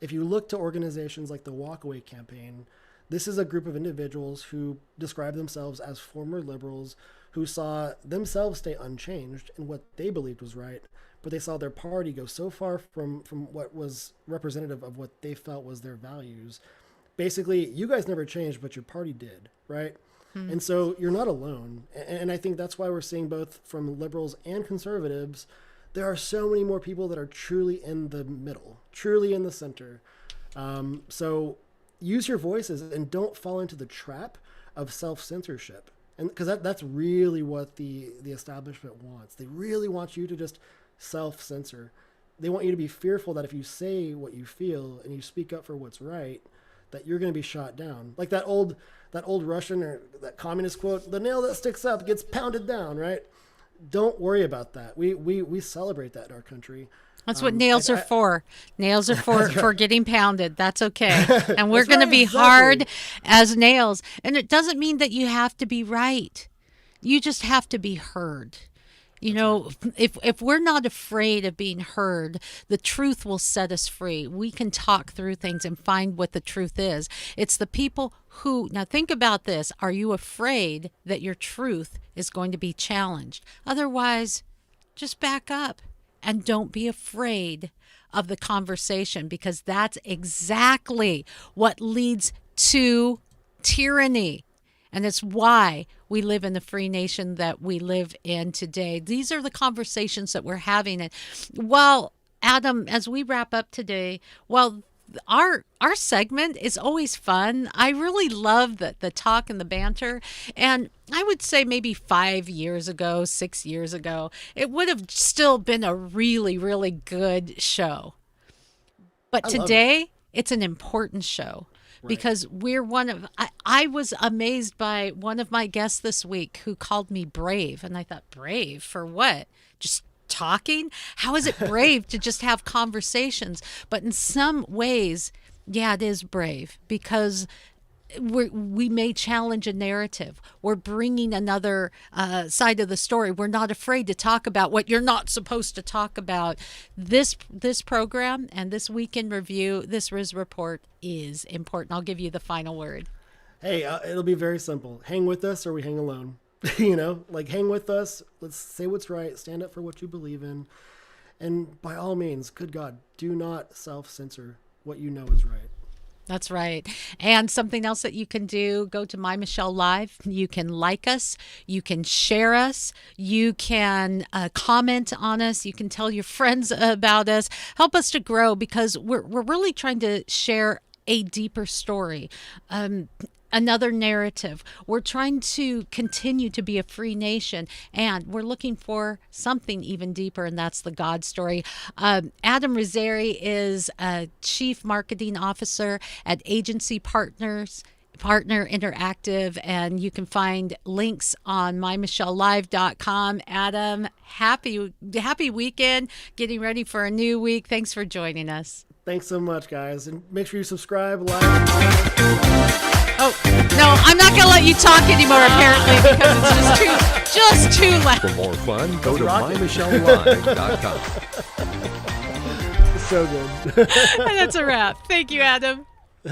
If you look to organizations like the Walkaway Campaign, this is a group of individuals who describe themselves as former liberals who saw themselves stay unchanged in what they believed was right, but they saw their party go so far from what was representative of what they felt was their values. Basically, you guys never changed, but your party did, right? Mm-hmm. And so you're not alone. And I think that's why we're seeing both from liberals and conservatives, there are so many more people that are truly in the middle, truly in the center. So use your voices and don't fall into the trap of self-censorship. And because that's really what the establishment wants. They really want you to just self-censor. They want you to be fearful that if you say what you feel and you speak up for what's right, that you're going to be shot down. Like that old Russian or that communist quote, the nail that sticks up gets pounded down, right? Don't worry about that. We celebrate that in our country. That's what nails are for. Nails are for getting pounded. That's okay. And we're going to be hard as nails. And it doesn't mean that you have to be right. You just have to be heard. You know, if we're not afraid of being heard, the truth will set us free. We can talk through things and find what the truth is. It's the people who, now think about this. Are you afraid that your truth is going to be challenged? Otherwise, just back up and don't be afraid of the conversation, because that's exactly what leads to tyranny. And it's why we live in the free nation that we live in today. These are the conversations that we're having. And well, Adam, as we wrap up today, well, our segment is always fun. I really love the talk and the banter. And I would say maybe 5 years ago, 6 years ago, it would have still been a really, really good show. But today, it's an important show. Right. Because we're I was amazed by one of my guests this week who called me brave. And I thought, brave for what? Just talking? How is it brave to just have conversations? But in some ways, yeah, it is brave, because we may challenge a narrative. We're bringing another side of the story. We're not afraid to talk about what you're not supposed to talk about. This program and this weekend review, this Riz Report is important. I'll give you the final word. Hey, it'll be very simple. Hang with us or we hang alone. You know, like hang with us. Let's say what's right. Stand up for what you believe in. And by all means, good God, do not self-censor what you know is right. That's right. And something else that you can do, go to MyMichelleLive. You can like us. You can share us. You can comment on us. You can tell your friends about us. Help us to grow, because we're really trying to share a deeper story. Another narrative. We're trying to continue to be a free nation, and we're looking for something even deeper, and that's the God story. Adam Rizzeri is a Chief Marketing Officer at Agency Partner Interactive, and you can find links on MyMichelleLive.com. Adam, happy weekend, getting ready for a new week. Thanks for joining us. Thanks so much, guys, and make sure you subscribe, like. Oh, no, I'm not going to let you talk anymore, apparently, because it's just too loud. For more fun, go to MyMichelleLive.com. So good. And that's a wrap. Thank you, Adam.